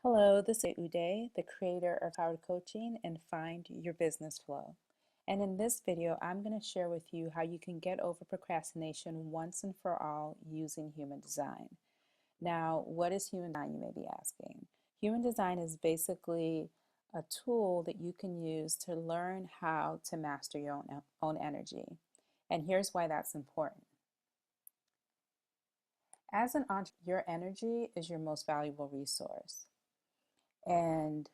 Hello, this is Uday, the creator of Powered Coaching and Find Your Business Flow. And in this video, I'm going to share with you how you can get over procrastination once and for all using human design. Now, what is human design, you may be asking? Human design is basically a tool that you can use to learn how to master your own energy. And here's why that's important. As an entrepreneur, your energy is your most valuable resource. And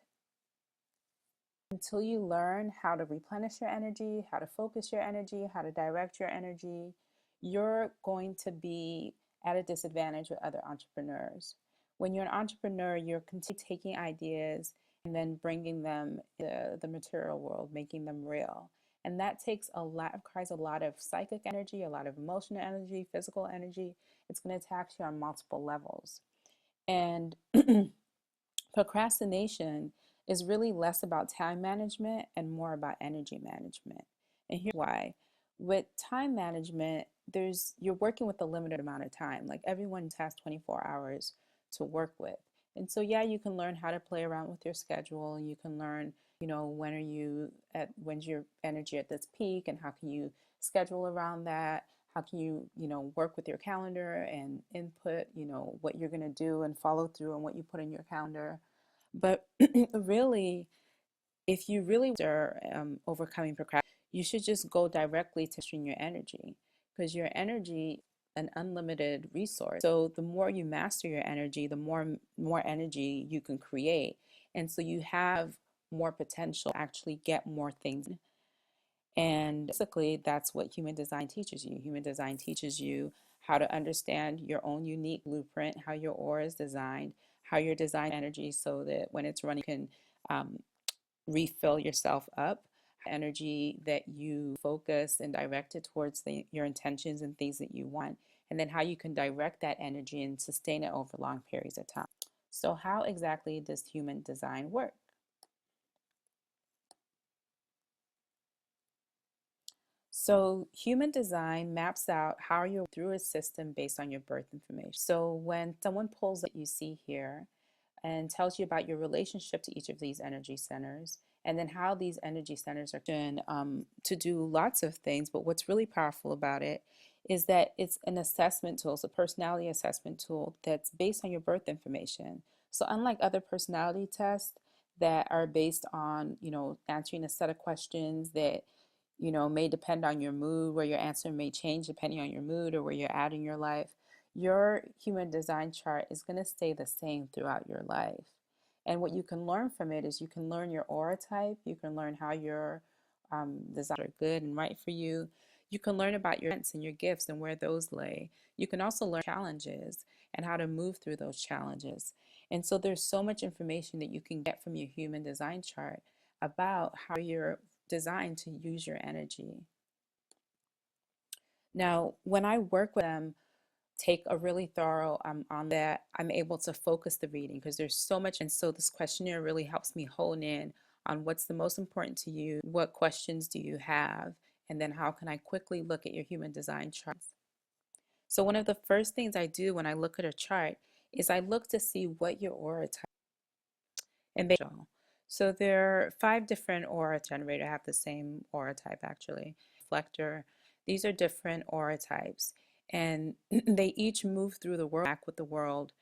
until you learn how to replenish your energy, how to focus your energy, how to direct your energy, you're going to be at a disadvantage with other entrepreneurs. When you're an entrepreneur, you're continually taking ideas and then bringing them to the material world, making them real. And that requires a lot of psychic energy, a lot of emotional energy, physical energy. It's going to tax you on multiple levels. And procrastination is really less about time management and more about energy management. And here's why. With time management, you're working with a limited amount of time. Like everyone has 24 hours to work with. And so yeah, you can learn how to play around with your schedule. You can learn, when's your energy at this peak and how can you schedule around that? How can you, work with your calendar and input, what you're going to do and follow through on what you put in your calendar. But really, if you really are overcoming procrastination, you should just go directly to mastering your energy because your energy an unlimited resource. So the more you master your energy, the more energy you can create. And so you have more potential to actually get more things. And basically, that's what human design teaches you. Human design teaches you how to understand your own unique blueprint, how your aura is designed, how you're designing energy so that when it's running, you can refill yourself up. Energy that you focus and direct it towards your intentions and things that you want, and then how you can direct that energy and sustain it over long periods of time. So, how exactly does human design work? So human design maps out how you're through a system based on your birth information. So when someone pulls that you see here and tells you about your relationship to each of these energy centers, and then how these energy centers are to do lots of things. But what's really powerful about it is that it's an assessment tool, it's a personality assessment tool that's based on your birth information. So unlike other personality tests that are based on, answering a set of questions that may depend on your mood, where your answer may change depending on your mood or where you're at in your life. Your human design chart is going to stay the same throughout your life. And what you can learn from it is you can learn your aura type, you can learn how your designs are good and right for you. You can learn about your strengths and your gifts and where those lay. You can also learn challenges and how to move through those challenges. And so there's so much information that you can get from your human design chart about how you're designed to use your energy. Now, when I work with them, take a really thorough on that, I'm able to focus the reading because there's so much. And so this questionnaire really helps me hone in on what's the most important to you, what questions do you have, and then how can I quickly look at your human design charts. So one of the first things I do when I look at a chart is I look to see what your aura type and so there are 5 different aura generators. I have the same aura type actually. Reflector. These are different aura types, and they each move through the world, act with the world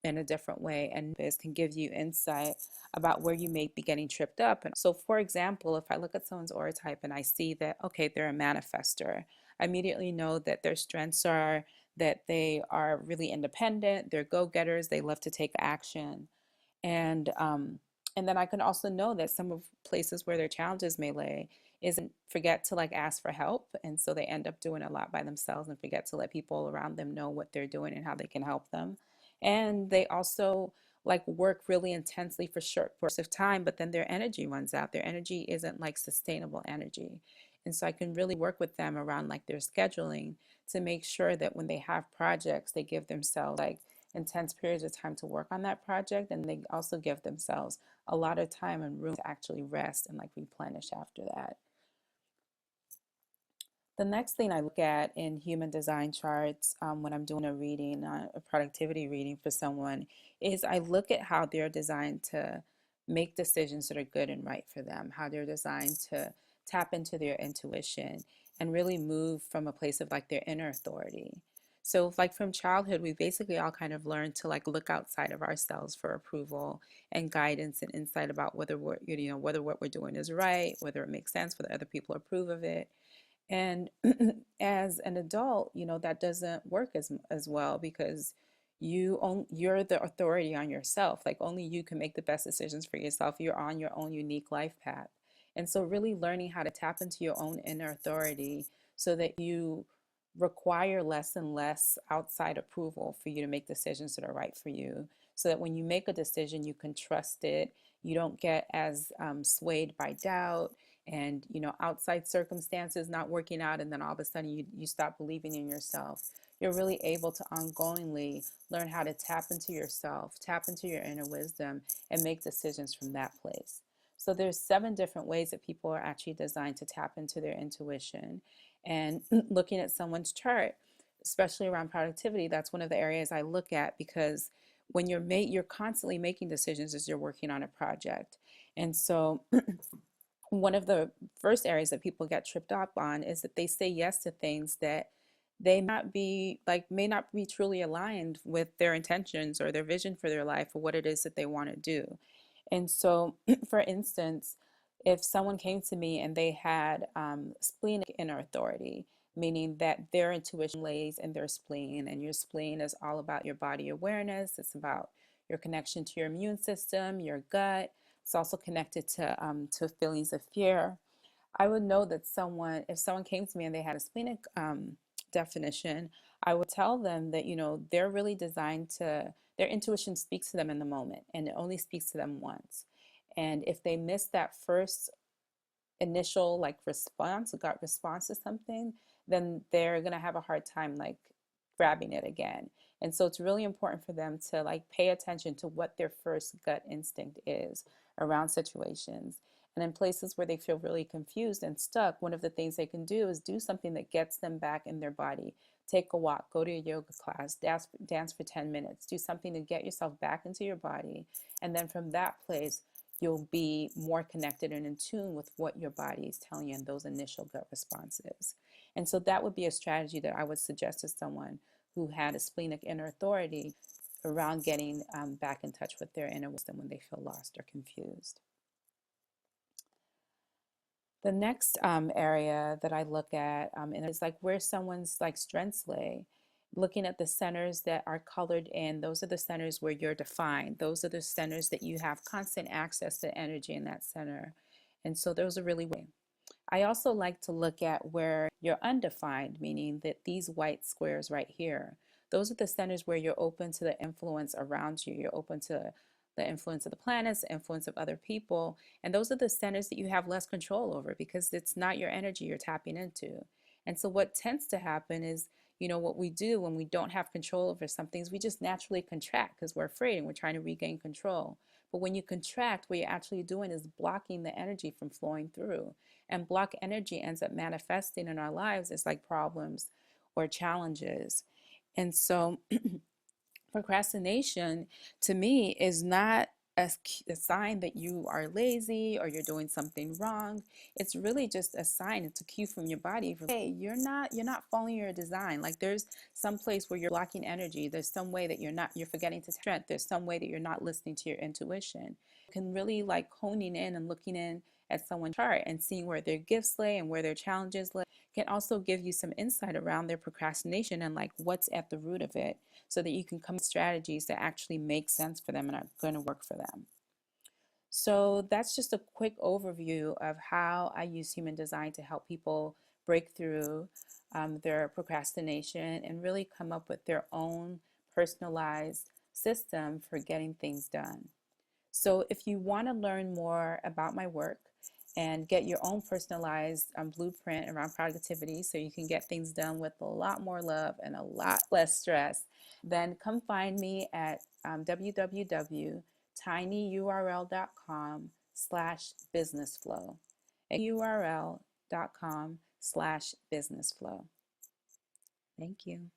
in a different way, and this can give you insight about where you may be getting tripped up. And so, for example, if I look at someone's aura type and I see that, okay, they're a manifester, I immediately know that their strengths are that they are really independent, they're go-getters, they love to take action. And and then I can also know that some of places where their challenges may lay isn't forget to like ask for help, and so they end up doing a lot by themselves and forget to let people around them know what they're doing and how they can help them. And they also like work really intensely for short bursts of time, but then their energy runs out. Their energy isn't like sustainable energy. And so I can really work with them around like their scheduling to make sure that when they have projects, they give themselves like intense periods of time to work on that project, and they also give themselves a lot of time and room to actually rest and like replenish after that. The next thing I look at in human design charts when I'm doing a reading, a productivity reading for someone, is I look at how they're designed to make decisions that are good and right for them, how they're designed to tap into their intuition and really move from a place of like their inner authority. So, like from childhood, we basically all kind of learn to like look outside of ourselves for approval and guidance and insight about whether whether what we're doing is right, whether it makes sense, whether other people approve of it. And as an adult, that doesn't work as well because you're the authority on yourself. Like only you can make the best decisions for yourself. You're on your own unique life path. And so really learning how to tap into your own inner authority so that you require less and less outside approval for you to make decisions that are right for you. So that when you make a decision, you can trust it. You don't get as swayed by doubt and outside circumstances not working out, and then all of a sudden you stop believing in yourself. You're really able to ongoingly learn how to tap into yourself, tap into your inner wisdom, and make decisions from that place. So there's 7 different ways that people are actually designed to tap into their intuition. And looking at someone's chart, especially around productivity, that's one of the areas I look at, because when you're constantly making decisions as you're working on a project. And so one of the first areas that people get tripped up on is that they say yes to things that may not be truly aligned with their intentions or their vision for their life or what it is that they want to do. And so, for instance, if someone came to me and they had splenic inner authority, meaning that their intuition lays in their spleen, and your spleen is all about your body awareness, it's about your connection to your immune system, your gut. It's also connected to feelings of fear. I would know that if someone came to me and they had a splenic definition, I would tell them that, they're really designed their intuition speaks to them in the moment, and it only speaks to them once. And if they miss that first initial like response, a gut response to something, then they're going to have a hard time like grabbing it again. And so it's really important for them to like pay attention to what their first gut instinct is around situations. And in places where they feel really confused and stuck, one of the things they can do is do something that gets them back in their body. Take a walk, go to a yoga class, dance for 10 minutes, do something to get yourself back into your body. And then from that place, you'll be more connected and in tune with what your body is telling you in those initial gut responses. And so that would be a strategy that I would suggest to someone who had a splenic inner authority around getting back in touch with their inner wisdom when they feel lost or confused. The next area that I look at and is like where someone's like strengths lay. Looking at the centers that are colored in, those are the centers where you're defined. Those are the centers that you have constant access to energy in that center. And so those are really way. I also like to look at where you're undefined, meaning that these white squares right here, those are the centers where you're open to the influence around you. You're open to the influence of the planets, the influence of other people. And those are the centers that you have less control over because it's not your energy you're tapping into. And so what tends to happen is, what we do when we don't have control over some things, we just naturally contract because we're afraid and we're trying to regain control. But when you contract, what you're actually doing is blocking the energy from flowing through. And block energy ends up manifesting in our lives as like problems or challenges. And so procrastination to me is not a sign that you are lazy or you're doing something wrong. It's really just a sign. It's a cue from your body for, hey, you're not following your design. Like there's some place where you're blocking energy. There's some way that you're forgetting to strength. There's some way that you're not listening to your intuition. You can really like honing in and looking in at someone's chart and seeing where their gifts lay and where their challenges lay can also give you some insight around their procrastination and like what's at the root of it, so that you can come up with strategies that actually make sense for them and are going to work for them. So that's just a quick overview of how I use human design to help people break through their procrastination and really come up with their own personalized system for getting things done. So if you want to learn more about my work and get your own personalized blueprint around productivity so you can get things done with a lot more love and a lot less stress, then come find me at www.tinyurl.com/businessflow. URL.com slash business flow. Thank you.